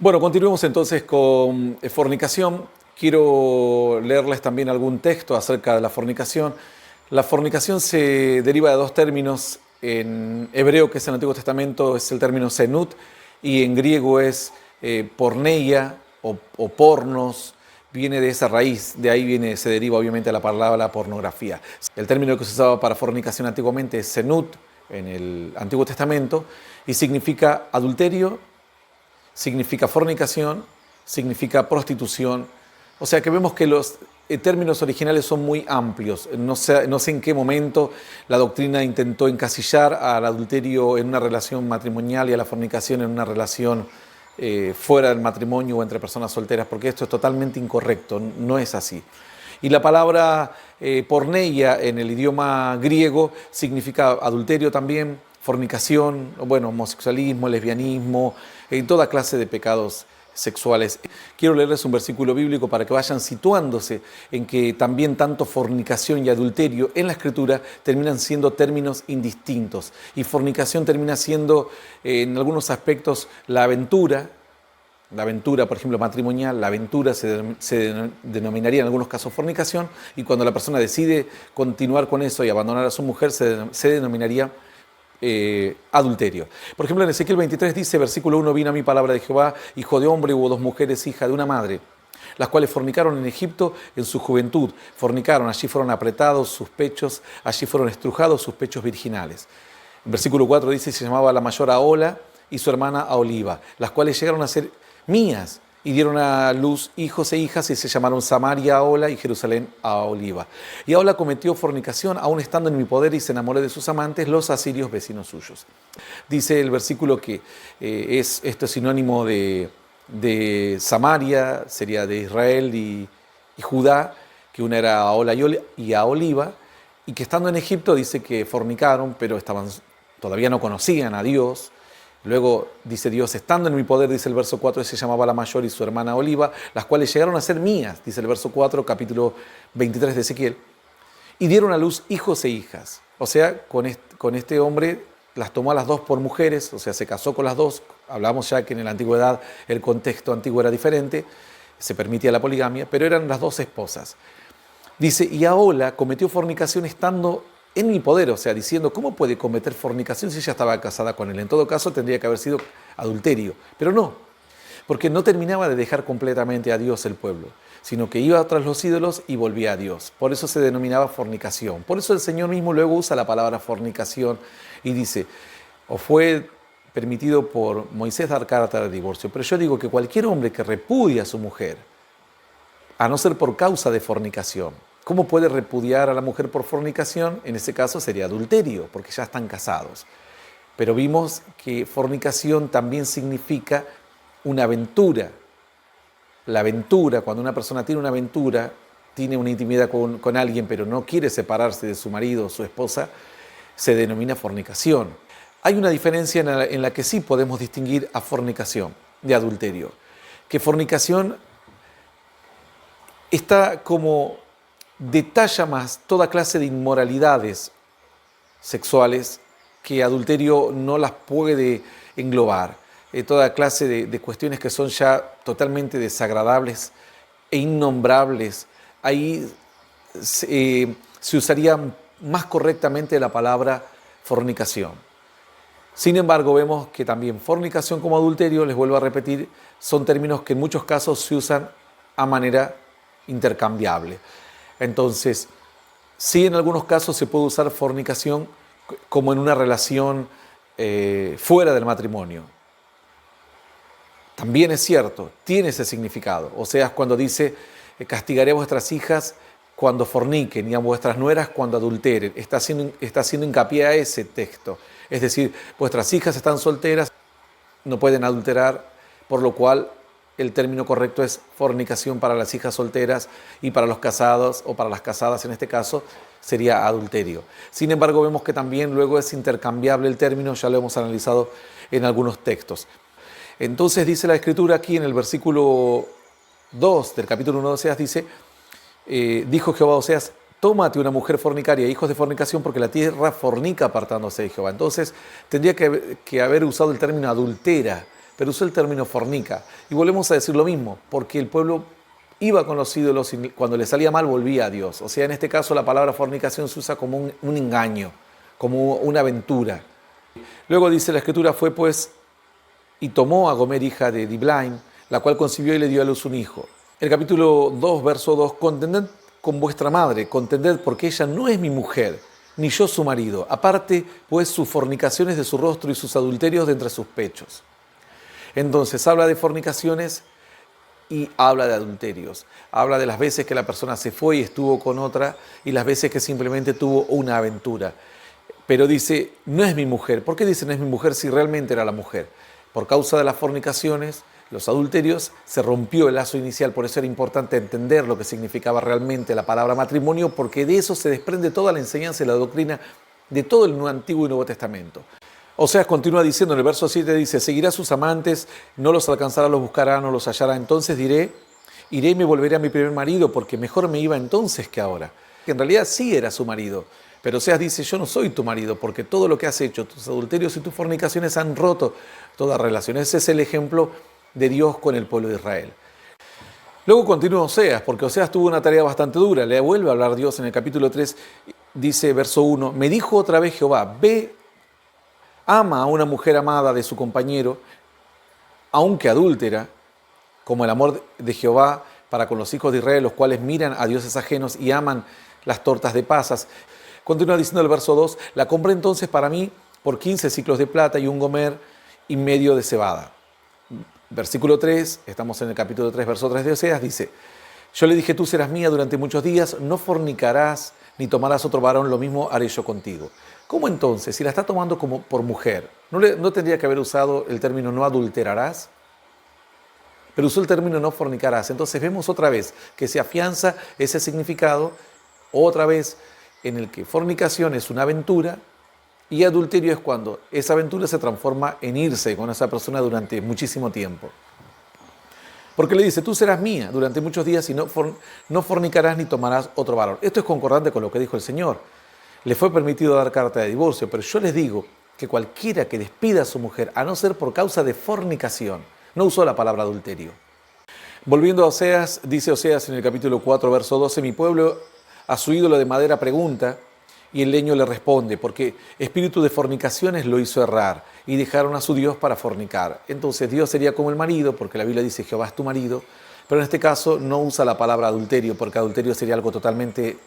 Bueno, continuemos entonces con fornicación. Quiero leerles también algún texto acerca de la fornicación. La fornicación se deriva de dos términos. En hebreo, que es el Antiguo Testamento, es el término zenut, y en griego es porneia o pornos. Viene de esa raíz, de ahí se deriva obviamente la palabra pornografía. El término que se usaba para fornicación antiguamente es zenut en el Antiguo Testamento y significa adulterio, significa fornicación, significa prostitución. O sea que vemos que los términos originales son muy amplios. No sé en qué momento la doctrina intentó encasillar al adulterio en una relación matrimonial y a la fornicación en una relación fuera del matrimonio o entre personas solteras, porque esto es totalmente incorrecto, no es así. Y la palabra porneia en el idioma griego significa adulterio también, fornicación, bueno, homosexualismo, lesbianismo, toda clase de pecados sexuales. Quiero leerles un versículo bíblico para que vayan situándose en que también tanto fornicación y adulterio en la Escritura terminan siendo términos indistintos. Y fornicación termina siendo en algunos aspectos la aventura, por ejemplo, matrimonial, la aventura se denominaría en algunos casos fornicación, y cuando la persona decide continuar con eso y abandonar a su mujer, se denominaría adulterio. Por ejemplo, en Ezequiel 23 dice, versículo 1, vino a mí palabra de Jehová, hijo de hombre, hubo dos mujeres, hija de una madre, las cuales fornicaron en Egipto en su juventud. Fornicaron, allí fueron apretados sus pechos, allí fueron estrujados sus pechos virginales. En versículo 4 dice, se llamaba la mayor Ahola y su hermana Aholiba, las cuales llegaron a ser mías, y dieron a luz hijos e hijas, y se llamaron Samaria Ahola y Jerusalén Aholiba. Y Ahola cometió fornicación, aún estando en mi poder, y se enamoró de sus amantes, los asirios vecinos suyos. Dice el versículo que esto es sinónimo de Samaria, sería de Israel y Judá, que una era Ahola y Aholiba, y que estando en Egipto dice que fornicaron, pero todavía no conocían a Dios. Luego dice Dios, estando en mi poder, dice el verso 4, se llamaba la mayor y su hermana Oliva, las cuales llegaron a ser mías, dice el verso 4, capítulo 23 de Ezequiel, y dieron a luz hijos e hijas. O sea, con este hombre las tomó a las dos por mujeres, o sea, se casó con las dos. Hablamos ya que en la antigüedad el contexto antiguo era diferente, se permitía la poligamia, pero eran las dos esposas. Dice, y Ahola cometió fornicación estando en mi poder, o sea, diciendo, ¿cómo puede cometer fornicación si ella estaba casada con él? En todo caso, tendría que haber sido adulterio, pero no, porque no terminaba de dejar completamente a Dios el pueblo, sino que iba tras los ídolos y volvía a Dios. Por eso se denominaba fornicación. Por eso el Señor mismo luego usa la palabra fornicación y dice, o fue permitido por Moisés dar carta de divorcio, pero yo digo que cualquier hombre que repudia a su mujer, a no ser por causa de fornicación. ¿Cómo puede repudiar a la mujer por fornicación? En ese caso sería adulterio, porque ya están casados. Pero vimos que fornicación también significa una aventura. La aventura, cuando una persona tiene una aventura, tiene una intimidad con alguien, pero no quiere separarse de su marido o su esposa, se denomina fornicación. Hay una diferencia en la que sí podemos distinguir a fornicación de adulterio. Que fornicación está como detalla más toda clase de inmoralidades sexuales que adulterio no las puede englobar. Toda clase de cuestiones que son ya totalmente desagradables e innombrables. Ahí se usaría más correctamente la palabra fornicación. Sin embargo, vemos que también fornicación como adulterio, les vuelvo a repetir, son términos que en muchos casos se usan a manera intercambiable. Entonces, sí, en algunos casos se puede usar fornicación como en una relación fuera del matrimonio. También es cierto, tiene ese significado. O sea, cuando dice, castigaré a vuestras hijas cuando forniquen y a vuestras nueras cuando adulteren. Está haciendo hincapié a ese texto. Es decir, vuestras hijas están solteras, no pueden adulterar, por lo cual el término correcto es fornicación para las hijas solteras, y para los casados o para las casadas en este caso sería adulterio. Sin embargo, vemos que también luego es intercambiable el término, ya lo hemos analizado en algunos textos. Entonces dice la Escritura aquí en el versículo 2 del capítulo 1 de Oseas, dice, dijo Jehová a Oseas, tómate una mujer fornicaria, hijos de fornicación, porque la tierra fornica apartándose de Jehová. Entonces tendría que haber usado el término adultera, pero usó el término fornica. Y volvemos a decir lo mismo, porque el pueblo iba con los ídolos y cuando le salía mal volvía a Dios. O sea, en este caso la palabra fornicación se usa como un engaño, como una aventura. Luego dice la escritura, fue pues y tomó a Gomer, hija de Diblaim, la cual concibió y le dio a luz un hijo. El capítulo 2, verso 2, contended con vuestra madre, contended porque ella no es mi mujer, ni yo su marido. Aparte, pues, sus fornicaciones de su rostro y sus adulterios de entre sus pechos. Entonces, habla de fornicaciones y habla de adulterios. Habla de las veces que la persona se fue y estuvo con otra y las veces que simplemente tuvo una aventura. Pero dice, no es mi mujer. ¿Por qué dice no es mi mujer si realmente era la mujer? Por causa de las fornicaciones, los adulterios, se rompió el lazo inicial. Por eso era importante entender lo que significaba realmente la palabra matrimonio, porque de eso se desprende toda la enseñanza y la doctrina de todo el Antiguo y Nuevo Testamento. Oseas continúa diciendo, en el verso 7 dice, seguirá a sus amantes, no los alcanzará, los buscará, no los hallará. Entonces diré, iré y me volveré a mi primer marido, porque mejor me iba entonces que ahora. Que en realidad sí era su marido. Pero Oseas dice, yo no soy tu marido, porque todo lo que has hecho, tus adulterios y tus fornicaciones han roto toda relación. Ese es el ejemplo de Dios con el pueblo de Israel. Luego continúa Oseas, porque Oseas tuvo una tarea bastante dura. Le vuelve a hablar Dios en el capítulo 3, dice verso 1, me dijo otra vez Jehová, ve, ama a una mujer amada de su compañero, aunque adúltera, como el amor de Jehová para con los hijos de Israel, los cuales miran a dioses ajenos y aman las tortas de pasas. Continúa diciendo el verso 2, la compré entonces para mí por 15 ciclos de plata y un gomer y medio de cebada. Versículo 3, estamos en el capítulo 3, verso 3 de Oseas, dice, yo le dije, tú serás mía durante muchos días, no fornicarás ni tomarás otro varón, lo mismo haré yo contigo. ¿Cómo entonces? Si la está tomando como por mujer, ¿no tendría que haber usado el término no adulterarás? Pero usó el término no fornicarás. Entonces vemos otra vez que se afianza ese significado, otra vez en el que fornicación es una aventura y adulterio es cuando esa aventura se transforma en irse con esa persona durante muchísimo tiempo. Porque le dice, tú serás mía durante muchos días y no fornicarás ni tomarás otro varón. Esto es concordante con lo que dijo el Señor. Le fue permitido dar carta de divorcio, pero yo les digo que cualquiera que despida a su mujer, a no ser por causa de fornicación, no usó la palabra adulterio. Volviendo a Oseas, dice Oseas en el capítulo 4, verso 12, mi pueblo a su ídolo de madera pregunta y el leño le responde, porque espíritu de fornicaciones lo hizo errar y dejaron a su Dios para fornicar. Entonces Dios sería como el marido, porque la Biblia dice Jehová es tu marido, pero en este caso no usa la palabra adulterio, porque adulterio sería algo totalmente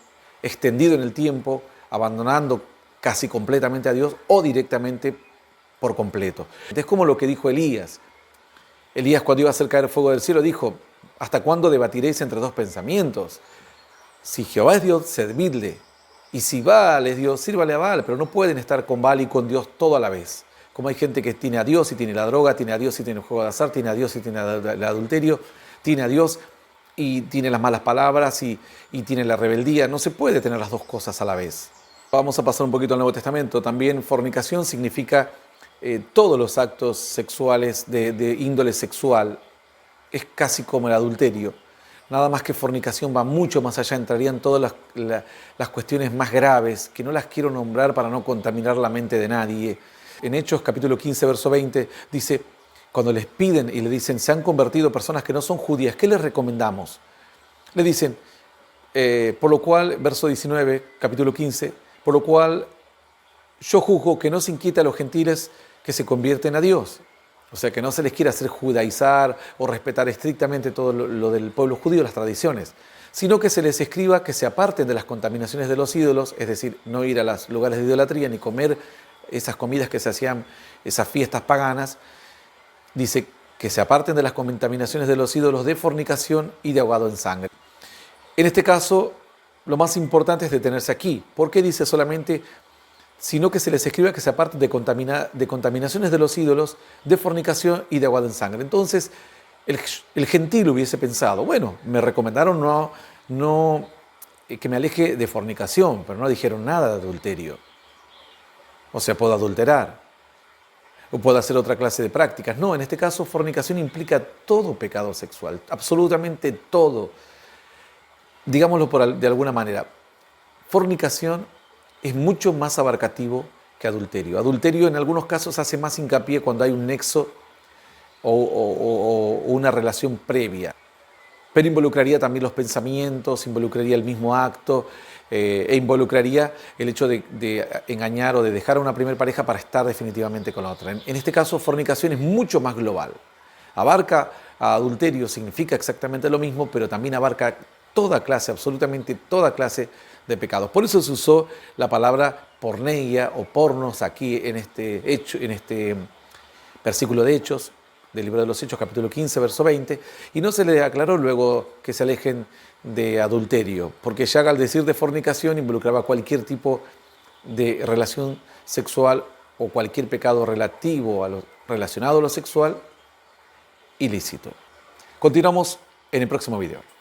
extendido en el tiempo, abandonando casi completamente a Dios o directamente por completo. Es como lo que dijo Elías. Elías, cuando iba a hacer caer fuego del cielo, dijo, ¿hasta cuándo debatiréis entre dos pensamientos? Si Jehová es Dios, servidle. Y si Baal es Dios, sírvale a Baal. Pero no pueden estar con Baal y con Dios todo a la vez. Como hay gente que tiene a Dios y tiene la droga, tiene a Dios y tiene el juego de azar, tiene a Dios y tiene el adulterio, tiene a Dios y tiene las malas palabras y tiene la rebeldía. No se puede tener las dos cosas a la vez. Vamos a pasar un poquito al Nuevo Testamento. También fornicación significa todos los actos sexuales de índole sexual. Es casi como el adulterio. Nada más que fornicación va mucho más allá, entrarían todas las cuestiones más graves, que no las quiero nombrar para no contaminar la mente de nadie. En Hechos capítulo 15, verso 20, dice, cuando les piden y le dicen, se han convertido personas que no son judías, ¿qué les recomendamos? Le dicen, por lo cual, verso 19, capítulo 15, por lo cual yo juzgo que no se inquieta a los gentiles que se convierten a Dios. O sea, que no se les quiera hacer judaizar o respetar estrictamente todo lo del pueblo judío, las tradiciones, sino que se les escriba que se aparten de las contaminaciones de los ídolos, es decir, no ir a los lugares de idolatría ni comer esas comidas que se hacían, esas fiestas paganas. Dice que se aparten de las contaminaciones de los ídolos de fornicación y de ahogado en sangre. En este caso, lo más importante es detenerse aquí. ¿Por qué dice solamente sino que se les escriba que se aparten de contaminaciones de los ídolos, de fornicación y de ahogado en sangre? Entonces, el gentil hubiese pensado, bueno, me recomendaron que me aleje de fornicación, pero no dijeron nada de adulterio. O sea, puedo adulterar, o puedo hacer otra clase de prácticas. No, en este caso, fornicación implica todo pecado sexual, absolutamente todo. Digámoslo de alguna manera, fornicación es mucho más abarcativo que adulterio. Adulterio en algunos casos hace más hincapié cuando hay un nexo o una relación previa. Pero involucraría también los pensamientos, involucraría el mismo acto e involucraría el hecho de engañar o de dejar a una primera pareja para estar definitivamente con la otra. En este caso, fornicación es mucho más global. Abarca a adulterio, significa exactamente lo mismo, pero también abarca toda clase, absolutamente toda clase de pecados. Por eso se usó la palabra porneia o pornos aquí en este versículo de Hechos, del libro de los Hechos, capítulo 15, verso 20, y no se le aclaró luego que se alejen de adulterio, porque ya al decir de fornicación involucraba cualquier tipo de relación sexual o cualquier pecado relacionado a lo sexual ilícito. Continuamos en el próximo video.